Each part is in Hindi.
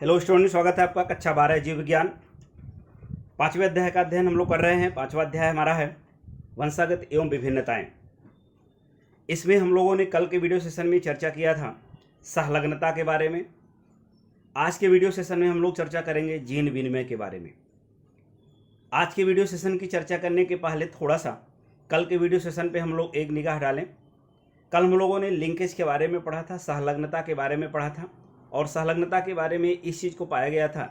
हेलो स्टूडेंट, स्वागत है आपका कक्षा 12 जीव विज्ञान 5वें अध्याय का अध्ययन हम लोग कर रहे हैं। 5वां अध्याय हमारा है वंशागत एवं विभिन्नताएं। इसमें हम लोगों ने कल के वीडियो सेशन में चर्चा किया था सहलग्नता के बारे में। आज के वीडियो सेशन में हम लोग चर्चा करेंगे जीन विनिमय के बारे में। आज के वीडियो सेशन की चर्चा करने के पहले थोड़ा सा कल के वीडियो सेशन पर हम लोग एक निगाह डालें। कल हम लोगों ने लिंकेज के बारे में पढ़ा था, सहलग्नता के बारे में पढ़ा था, और सहलग्नता के बारे में इस चीज़ को पाया गया था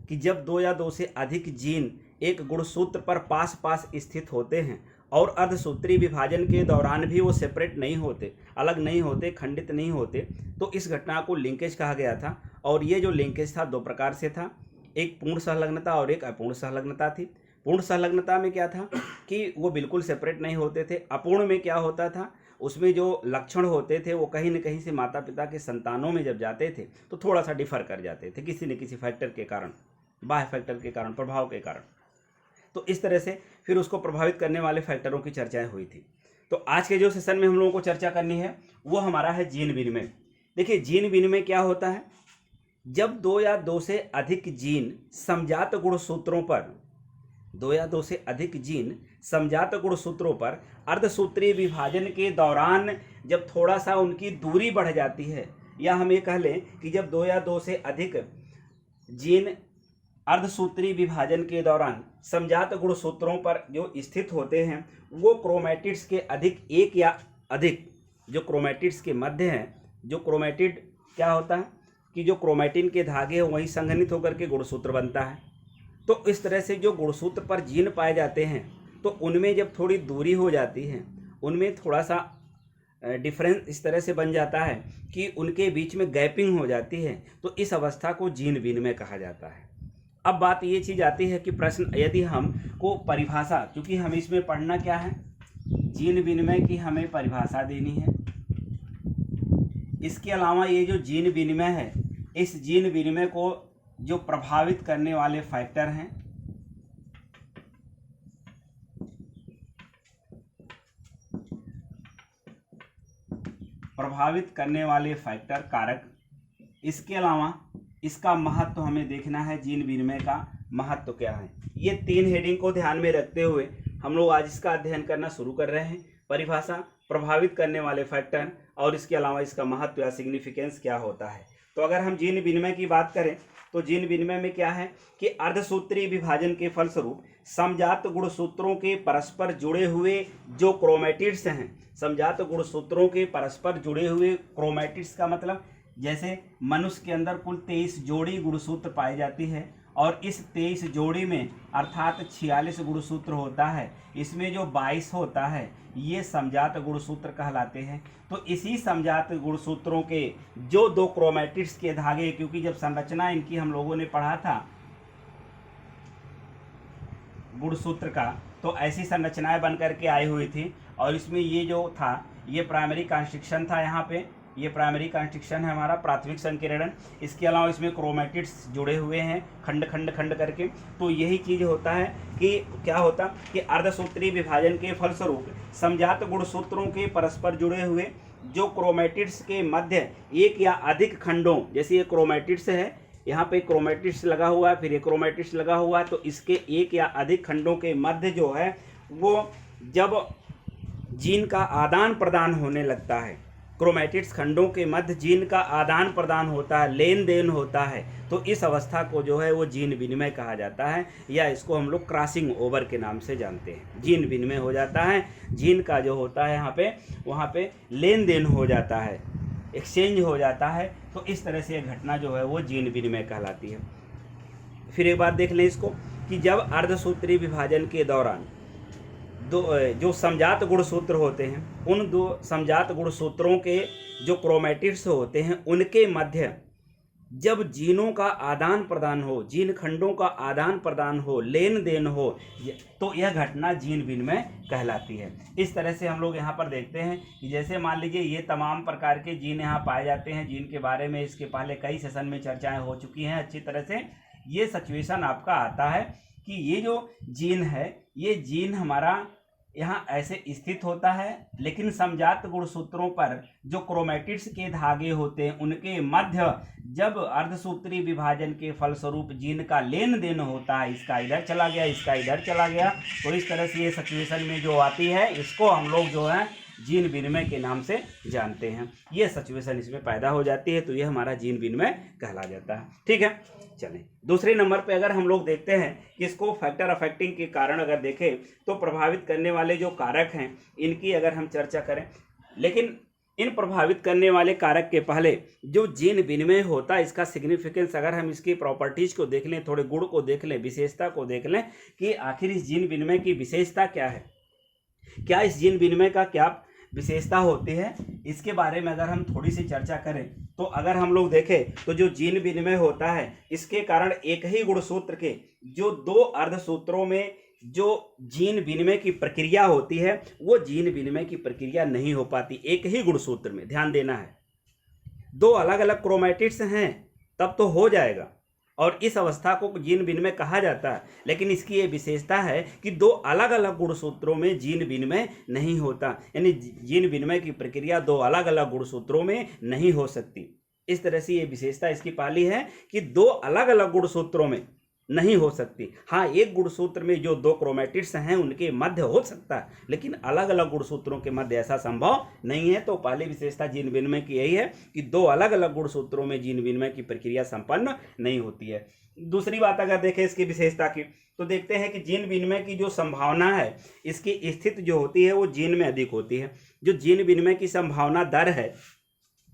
कि जब दो या दो से अधिक जीन एक गुणसूत्र पर पास पास स्थित होते हैं और अर्धसूत्री विभाजन के दौरान भी वो सेपरेट नहीं होते, अलग नहीं होते, खंडित नहीं होते, तो इस घटना को लिंकेज कहा गया था। और ये जो लिंकेज था दो प्रकार से था, एक पूर्ण सहलग्नता और एक अपूर्ण सहलग्नता थी। पूर्ण सहलग्नता में क्या था कि वो बिल्कुल सेपरेट नहीं होते थे। अपूर्ण में क्या होता था, उसमें जो लक्षण होते थे वो कहीं न कहीं से माता पिता के संतानों में जब जाते थे तो थोड़ा सा डिफर कर जाते थे, किसी न किसी फैक्टर के कारण, बाह्य फैक्टर के कारण, प्रभाव के कारण। तो इस तरह से फिर उसको प्रभावित करने वाले फैक्टरों की चर्चाएं हुई थी। तो आज के जो सेशन में हम लोगों को चर्चा करनी है वो हमारा है जीन विनिमय। देखिए, जीन विनिमय क्या होता है? जब दो या दो से अधिक जीन समजात गुणसूत्रों पर, दो या दो से अधिक जीन समजात गुणसूत्रों पर अर्धसूत्रीय विभाजन के दौरान जब थोड़ा सा उनकी दूरी बढ़ जाती है, या हम ये कह लें कि जब दो या दो से अधिक जीन अर्धसूत्रीय विभाजन के दौरान समजात गुणसूत्रों पर जो स्थित होते हैं वो क्रोमैटिड्स के अधिक, एक या अधिक जो क्रोमैटिड्स के मध्य हैं, जो क्रोमैटिड क्या होता है कि जो क्रोमैटिन के धागे वहीं संघनित होकर के गुणसूत्र बनता है। तो इस तरह से जो गुणसूत्र पर जीन पाए जाते हैं तो उनमें जब थोड़ी दूरी हो जाती है, उनमें थोड़ा सा डिफरेंस इस तरह से बन जाता है कि उनके बीच में गैपिंग हो जाती है, तो इस अवस्था को जीन विनिमय कहा जाता है। अब बात ये चीज़ आती है कि प्रश्न, यदि हमको परिभाषा, क्योंकि हम इसमें पढ़ना क्या है, जीन विनिमय की हमें परिभाषा देनी है। इसके अलावा ये जो जीन विनिमय है, इस जीन विनिमय को जो प्रभावित करने वाले फैक्टर हैं, प्रभावित करने वाले फैक्टर, कारक, इसके अलावा इसका महत्व हमें देखना है, जीन विनिमय का महत्व क्या है। ये तीन हेडिंग को ध्यान में रखते हुए हम लोग आज इसका अध्ययन करना शुरू कर रहे हैं। परिभाषा, प्रभावित करने वाले फैक्टर, और इसके अलावा इसका महत्व या सिग्निफिकेंस क्या होता है। तो अगर हम जीन विनिमय की बात करें तो जीन विनिमय में क्या है कि अर्धसूत्रीय विभाजन के फलस्वरूप समजात गुणसूत्रों के परस्पर जुड़े हुए जो क्रोमैटिड्स हैं, समजात गुणसूत्रों के परस्पर जुड़े हुए क्रोमैटिड्स का मतलब, जैसे मनुष्य के अंदर कुल 23 जोड़ी गुणसूत्र पाई जाती है और इस 23 जोड़ी में अर्थात 46 गुणसूत्र होता है, इसमें जो 22 होता है ये समजात गुणसूत्र कहलाते हैं। तो इसी समजात गुणसूत्रों के जो दो क्रोमैटिड्स के धागे, क्योंकि जब संरचना इनकी हम लोगों ने पढ़ा था गुणसूत्र का, तो ऐसी संरचनाएं बन करके आई हुई थी, और इसमें ये जो था ये प्राइमरी कॉन्स्ट्रिक्शन था, यहाँ पे ये प्राइमरी कॉन्स्ट्रिक्शन है हमारा, प्राथमिक संकीर्णन। इसके अलावा इसमें क्रोमैटिड्स जुड़े हुए हैं खंड खंड खंड करके। तो यही चीज़ होता है कि क्या होता कि अर्धसूत्रीय विभाजन के फलस्वरूप समजात गुणसूत्रों के परस्पर जुड़े हुए जो क्रोमैटिड्स के मध्य एक या अधिक खंडों, जैसे ये क्रोमैटिड्स है, यहाँ पे क्रोमैटिड्स लगा हुआ है, फिर ये क्रोमैटिड्स लगा हुआ है, तो इसके एक या अधिक खंडों के मध्य जो है वो जब जीन का आदान प्रदान होने लगता है, क्रोमैटिड्स खंडों के मध्य जीन का आदान प्रदान होता है, लेन देन होता है, तो इस अवस्था को जो है वो जीन विनिमय कहा जाता है, या इसको हम लोग क्रॉसिंग ओवर के नाम से जानते हैं। जीन विनिमय हो जाता है, जीन का जो होता है यहाँ पे, वहाँ पे लेन देन हो जाता है, एक्सचेंज हो जाता है। तो इस तरह से यह घटना जो है वो जीन विनिमय कहलाती है। फिर एक बात देख लें इसको कि जब अर्धसूत्रीय विभाजन के दौरान दो जो समजात गुणसूत्र होते हैं, उन दो समजात गुणसूत्रों के जो क्रोमैटिड्स होते हैं उनके मध्य जब जीनों का आदान प्रदान हो, जीन खंडों का आदान प्रदान हो, लेन देन हो, तो यह घटना जीन विनिमय कहलाती है। इस तरह से हम लोग यहाँ पर देखते हैं कि जैसे मान लीजिए ये तमाम प्रकार के जीन यहाँ पाए जाते हैं। जीन के बारे में इसके पहले कई सेशन में चर्चाएं हो चुकी हैं अच्छी तरह से। ये सिचुएशन आपका आता है कि ये जो जीन है, ये जीन हमारा यहाँ ऐसे स्थित होता है, लेकिन समजात गुणसूत्रों पर जो क्रोमैटिड्स के धागे होते हैं उनके मध्य जब अर्धसूत्री विभाजन के फलस्वरूप जीन का लेन देन होता है, इसका इधर चला गया, इसका इधर चला गया, तो इस तरह से ये सिचुएशन में जो आती है इसको हम लोग जो है जीन विनिमय के नाम से जानते हैं। ये सिचुएशन इसमें पैदा हो जाती है, तो ये हमारा जीन विनिमय कहला जाता है। ठीक है, चलें दूसरे नंबर पे अगर हम लोग देखते हैं कि इसको फैक्टर अफेक्टिंग के कारण अगर देखें तो प्रभावित करने वाले जो कारक हैं इनकी अगर हम चर्चा करें, लेकिन इन प्रभावित करने वाले कारक के पहले जो जीन विनिमय होता है इसका सिग्निफिकेंस अगर हम इसकी प्रॉपर्टीज को देख लें, थोड़े गुण को देख लें, विशेषता को देख लें कि आखिर इस जीन विनिमय की विशेषता क्या है, क्या इस जीन विनिमय का क्या विशेषता होती है, इसके बारे में अगर हम थोड़ी सी चर्चा करें तो अगर हम लोग देखें तो जो जीन विनिमय होता है इसके कारण एक ही गुणसूत्र के जो दो अर्धसूत्रों में जो जीन विनिमय की प्रक्रिया होती है वो जीन विनिमय की प्रक्रिया नहीं हो पाती एक ही गुणसूत्र में। ध्यान देना है, दो अलग अलग क्रोमैटिड्स हैं तब तो हो जाएगा और इस अवस्था को जीन विनिमय कहा जाता है, लेकिन इसकी ये विशेषता है कि दो अलग अलग गुणसूत्रों में जीन विनिमय नहीं होता, यानी जीन विनिमय की प्रक्रिया दो अलग अलग गुणसूत्रों में नहीं हो सकती। इस तरह से ये विशेषता इसकी पाली है कि दो अलग अलग गुणसूत्रों में नहीं हो सकती। हाँ, एक गुणसूत्र में जो दो क्रोमैटिड्स हैं उनके मध्य हो सकता है, लेकिन अलग अलग गुणसूत्रों के मध्य ऐसा संभव नहीं है। तो पहली विशेषता जीन विनिमय की यही है कि दो अलग अलग गुणसूत्रों में जीन विनिमय की प्रक्रिया संपन्न नहीं होती है। दूसरी बात अगर देखें इसकी विशेषता की तो देखते हैं कि जीन विनिमय की जो संभावना है इसकी स्थिति जो होती है वो जीन में अधिक होती है। जो जीन विनिमय की संभावना दर है,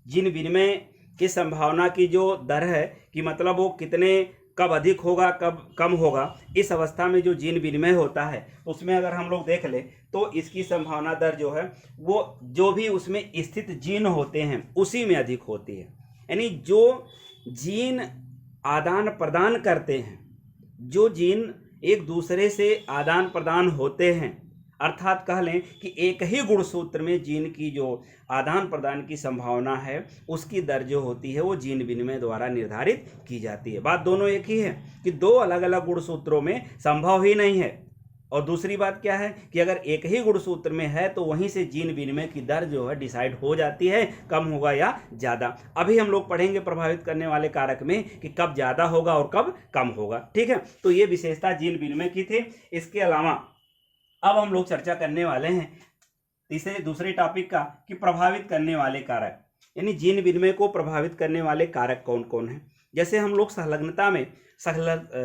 जीन विनिमय की संभावना की जो दर है कि मतलब वो कितने कब अधिक होगा कब कम होगा, इस अवस्था में जो जीन विनिमय होता है उसमें अगर हम लोग देख लें तो इसकी संभावना दर जो है वो जो भी उसमें स्थित जीन होते हैं उसी में अधिक होती है। यानी जो जीन आदान प्रदान करते हैं, जो जीन एक दूसरे से आदान प्रदान होते हैं, अर्थात कह लें कि एक ही गुणसूत्र में जीन की जो आदान प्रदान की संभावना है उसकी दर जो होती है वो जीन विनिमय द्वारा निर्धारित की जाती है। बात दोनों एक ही है कि दो अलग अलग गुणसूत्रों में संभव ही नहीं है। और दूसरी बात क्या है कि अगर एक ही गुणसूत्र में है तो वहीं से जीन विनिमय की दर जो है डिसाइड हो जाती है, कम होगा या ज़्यादा। अभी हम लोग पढ़ेंगे प्रभावित करने वाले कारक में कि कब ज़्यादा होगा और कब कम होगा। ठीक है, तो ये विशेषता जीन विनिमय की थी। इसके अलावा अब हम लोग चर्चा करने वाले हैं दूसरे टॉपिक का कि प्रभावित करने वाले कारक, यानी जीन विनिमय को प्रभावित करने वाले कारक कौन कौन हैं। जैसे हम लोग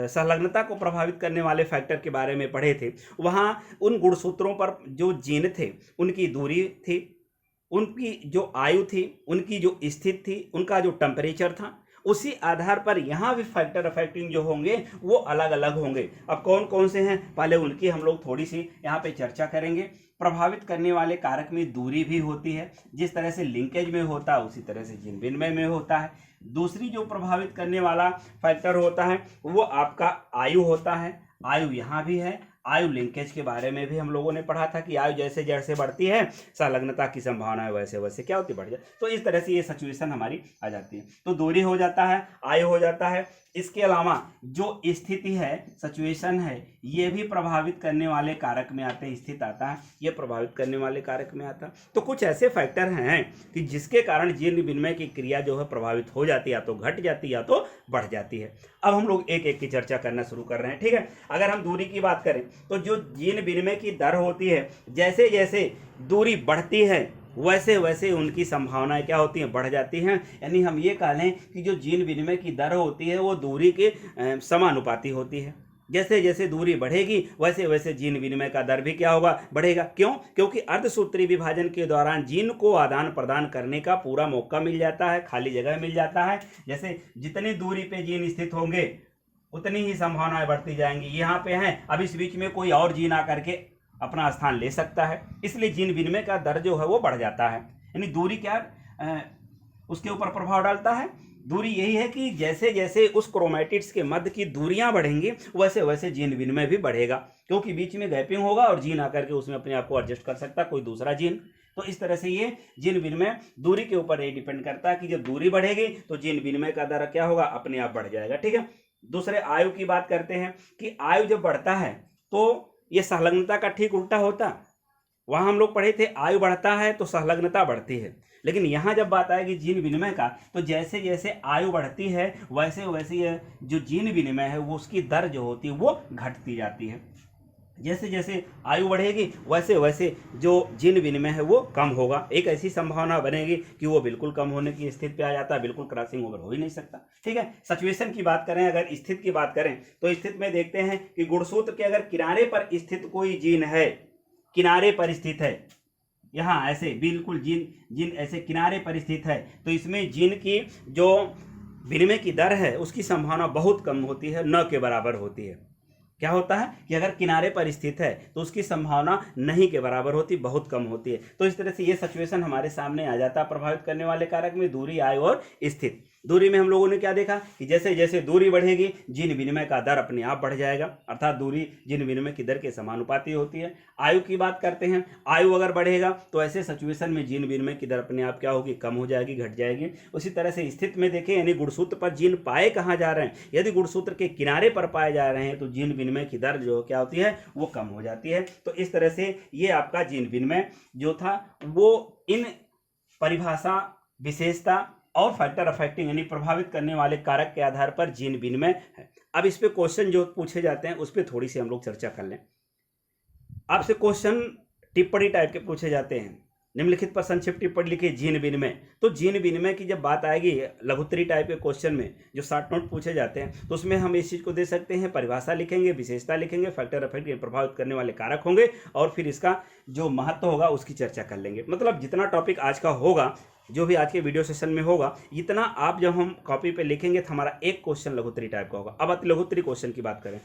संलग्नता को प्रभावित करने वाले फैक्टर के बारे में पढ़े थे, वहाँ उन गुणसूत्रों पर जो जीन थे उनकी दूरी थी, उनकी जो आयु थी, उनकी जो स्थिति थी, उनका जो टेम्परेचर था, उसी आधार पर यहाँ भी फैक्टर अफेक्टिंग जो होंगे वो अलग अलग होंगे। अब कौन कौन से हैं पहले उनकी हम लोग थोड़ी सी यहाँ पे चर्चा करेंगे। प्रभावित करने वाले कारक में दूरी भी होती है, जिस तरह से लिंकेज में होता है उसी तरह से जीन विनिमय में होता है। दूसरी जो प्रभावित करने वाला फैक्टर होता है वो आपका आयु होता है। आयु यहाँ भी है। आयु लिंकेज के बारे में भी हम लोगों ने पढ़ा था कि आयु जैसे जैसे बढ़ती है संलग्नता की संभावना है वैसे वैसे क्या होती है, बढ़ जाए। तो इस तरह से ये सिचुएशन हमारी आ जाती है। तो दूरी हो जाता है, आयु हो जाता है। इसके अलावा जो स्थिति है, सिचुएशन है, ये भी प्रभावित करने वाले कारक में आते हैं। स्थिति आता है, ये प्रभावित करने वाले कारक में आता है। तो कुछ ऐसे फैक्टर हैं कि जिसके कारण जीन विनिमय की क्रिया जो है प्रभावित हो जाती है, या तो घट जाती है या तो बढ़ जाती है। अब हम लोग एक एक की चर्चा करना शुरू कर रहे हैं। ठीक है, अगर हम दूरी की बात करें तो जो जीन विनिमय की दर होती है, जैसे जैसे दूरी बढ़ती है वैसे वैसे उनकी संभावनाएं क्या होती हैं, बढ़ जाती हैं। यानी हम ये कह लें कि जो जीन विनिमय की दर होती है वो दूरी के समानुपाती होती है। जैसे जैसे दूरी बढ़ेगी वैसे वैसे जीन विनिमय का दर भी क्या होगा, बढ़ेगा। क्यों? क्योंकि अर्धसूत्री विभाजन के दौरान जीन को आदान प्रदान करने का पूरा मौका मिल जाता है, खाली जगह मिल जाता है। जैसे जितनी दूरी पे जीन स्थित होंगे उतनी ही संभावनाएं बढ़ती जाएंगी। यहाँ पे हैं, अब इस बीच में कोई और जीन आकर के अपना स्थान ले सकता है, इसलिए जीन विनिमय का दर जो है वो बढ़ जाता है। यानी दूरी क्या उसके ऊपर प्रभाव डालता है। दूरी यही है कि जैसे जैसे उस क्रोमैटिड्स के मध्य की दूरियां बढ़ेंगी वैसे वैसे जीन विनिमय भी बढ़ेगा, क्योंकि बीच में गैपिंग होगा और जीन आकर के उसमें अपने आप को एडजस्ट कर सकता है कोई दूसरा जीन। तो इस तरह से ये जीन विनिमय दूरी के ऊपर ये डिपेंड करता है कि जब दूरी बढ़ेगी तो जीन विनिमय का दर क्या होगा, अपने आप बढ़ जाएगा। ठीक है, दूसरे आयु की बात करते हैं कि आयु जब बढ़ता है तो ये संलग्नता का ठीक उल्टा होता। वहाँ हम लोग पढ़े थे आयु बढ़ता है तो संलग्नता बढ़ती है, लेकिन यहाँ जब बात आएगी जीन विनिमय का तो जैसे जैसे आयु बढ़ती है वैसे वैसे ये जो जीन विनिमय है वो उसकी दर जो होती है वो घटती जाती है। जैसे जैसे आयु बढ़ेगी वैसे वैसे जो जीन विनिमय है वो कम होगा। एक ऐसी संभावना बनेगी कि वो बिल्कुल कम होने की स्थिति पे आ जाता है, बिल्कुल क्रॉसिंग ओवर हो ही नहीं सकता। ठीक है, सिचुएशन की बात करें, अगर स्थिति की बात करें तो स्थिति में देखते हैं कि गुणसूत्र के अगर किनारे पर स्थित कोई जीन है, किनारे पर स्थित है, यहाँ ऐसे बिल्कुल जीन ऐसे किनारे पर स्थित है, तो इसमें जीन की जो विनिमय की दर है उसकी संभावना बहुत कम होती है, न के बराबर होती है। क्या होता है कि अगर किनारे पर स्थित है तो उसकी संभावना नहीं के बराबर होती, बहुत कम होती है। तो इस तरह से ये सिचुएशन हमारे सामने आ जाता है। प्रभावित करने वाले कारक में दूरी, आयु और स्थिति। दूरी में हम लोगों ने क्या देखा कि जैसे जैसे दूरी बढ़ेगी जीन विनिमय का दर अपने आप बढ़ जाएगा, अर्थात दूरी जीन विनिमय की दर के समानुपाती होती है। आयु की बात करते हैं, आयु अगर बढ़ेगा तो ऐसे सिचुएशन में जीन विनिमय की दर अपने आप क्या होगी, कम हो जाएगी, घट जाएगी। उसी तरह से स्थिति में देखें, यानी गुणसूत्र पर जीन पाए कहाँ जा रहे हैं, यदि गुणसूत्र के किनारे पर पाए जा रहे हैं तो जीन विनिमय की दर जो क्या होती है वो कम हो जाती है। तो इस तरह से ये आपका जीन विनिमय जो था वो इन परिभाषा, विशेषता और फैक्टर अफेक्टिंग यानी प्रभावित करने वाले कारक के आधार पर जीन विनिमय है। अब इस पे क्वेश्चन जो पूछे जाते हैं उस पर थोड़ी सी हम लोग चर्चा कर लें। आपसे क्वेश्चन टिप्पणी टाइप के पूछे जाते हैं, निम्नलिखित पर संक्षिप्त टिप्पणी लिखिए जीन विनिमय। तो जीन विनिमय की जब बात आएगी लघुत्तरी टाइप के क्वेश्चन में जो शॉर्ट नोट पूछे जाते हैं तो उसमें हम इस चीज़ को दे सकते हैं, परिभाषा लिखेंगे, विशेषता लिखेंगे, फैक्टर अफेक्ट प्रभावित करने वाले कारक होंगे और फिर इसका जो महत्व होगा उसकी चर्चा कर लेंगे। मतलब जितना टॉपिक आज का होगा, जो भी आज के वीडियो सेशन में होगा, इतना आप जब हम कॉपी पे लिखेंगे तो हमारा एक क्वेश्चन लघुत्तरी टाइप का होगा। अब अतिलघुत्तरी क्वेश्चन की बात करें,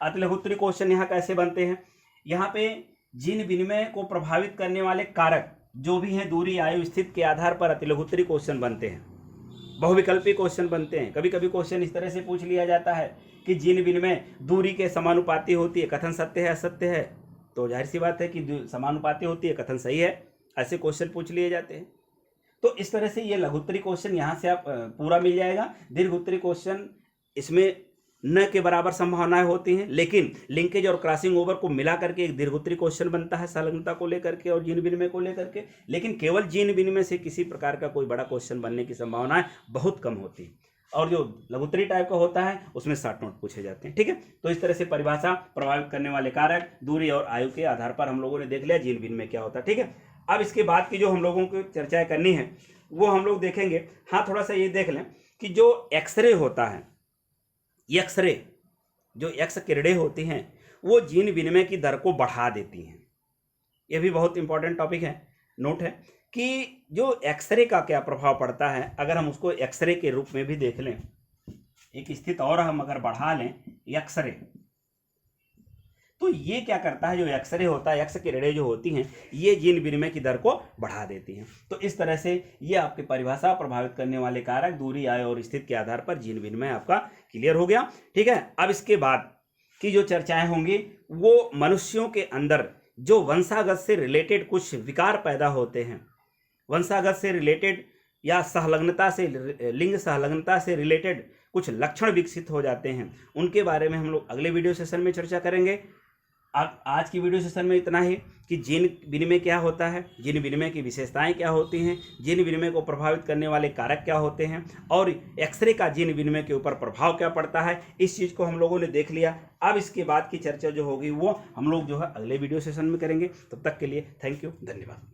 अतिलघुत्तरी क्वेश्चन यहाँ कैसे बनते हैं, यहाँ पे जीन विनिमय को प्रभावित करने वाले कारक जो भी हैं दूरी, आयु, स्थिति के आधार पर अतिलघुत्तरी क्वेश्चन बनते हैं, बहुविकल्पी क्वेश्चन बनते हैं। कभी कभी क्वेश्चन इस तरह से पूछ लिया जाता है कि जीन विनिमय दूरी के समानुपाती होती है, कथन सत्य है असत्य है, तो जाहिर सी बात है कि समानुपाती होती है, कथन सही है, ऐसे क्वेश्चन पूछ लिए जाते हैं। तो इस तरह से ये लघुत्तरी क्वेश्चन यहाँ से आप पूरा मिल जाएगा। दीर्घोत्तरी क्वेश्चन इसमें न के बराबर संभावनाएं होती हैं, लेकिन लिंकेज और क्रॉसिंग ओवर को मिला करके एक दीर्घोत्तरी क्वेश्चन बनता है संलग्नता को लेकर के और जीन विनिमय को लेकर के, लेकिन केवल जीन विनिमय से किसी प्रकार का कोई बड़ा क्वेश्चन बनने की संभावनाएं बहुत कम होती है। और जो लघुत्तरी टाइप का होता है उसमें शॉर्ट नोट पूछे जाते हैं। ठीक है, तो इस तरह से परिभाषा, प्रभावित करने वाले कारक, दूरी और आयु के आधार पर हम लोगों ने देख लिया जीन विनिमय क्या होता है। ठीक है, अब इसके बाद की जो हम लोगों को चर्चा करनी है वो हम लोग देखेंगे। हाँ, थोड़ा सा ये देख लें कि जो एक्सरे होता है, एक्सरे जो एक्स किरणें होती हैं वो जीन विनिमय की दर को बढ़ा देती हैं। ये भी बहुत इंपॉर्टेंट टॉपिक है, नोट है कि जो एक्सरे का क्या प्रभाव पड़ता है। अगर हम उसको एक्सरे के रूप में भी देख लें, एक स्थिति और हम अगर बढ़ा लें एक्सरे, तो ये क्या करता है, जो एक्सरे होता है, एक्स किरणें जो होती हैं ये जीन विनिमय की दर को बढ़ा देती हैं। तो इस तरह से ये आपकी परिभाषा, प्रभावित करने वाले कारक, दूरी, आयु और स्थिति के आधार पर जीन विनिमय आपका क्लियर हो गया। ठीक है, अब इसके बाद की जो चर्चाएं होंगी वो मनुष्यों के अंदर जो वंशागत से रिलेटेड कुछ विकार पैदा होते हैं, वंशागत से रिलेटेड या संलग्नता से, लिंग संलग्नता से रिलेटेड कुछ लक्षण विकसित हो जाते हैं, उनके बारे में हम लोग अगले वीडियो सेशन में चर्चा करेंगे। आज की वीडियो सेशन में इतना ही कि जीन विनिमय क्या होता है, जीन विनिमय की विशेषताएं क्या होती हैं, जीन विनिमय को प्रभावित करने वाले कारक क्या होते हैं और एक्सरे का जीन विनिमय के ऊपर प्रभाव क्या पड़ता है, इस चीज़ को हम लोगों ने देख लिया। अब इसके बाद की चर्चा जो होगी वो हम लोग जो है अगले वीडियो सेशन में करेंगे। तब तक के लिए थैंक यू, धन्यवाद।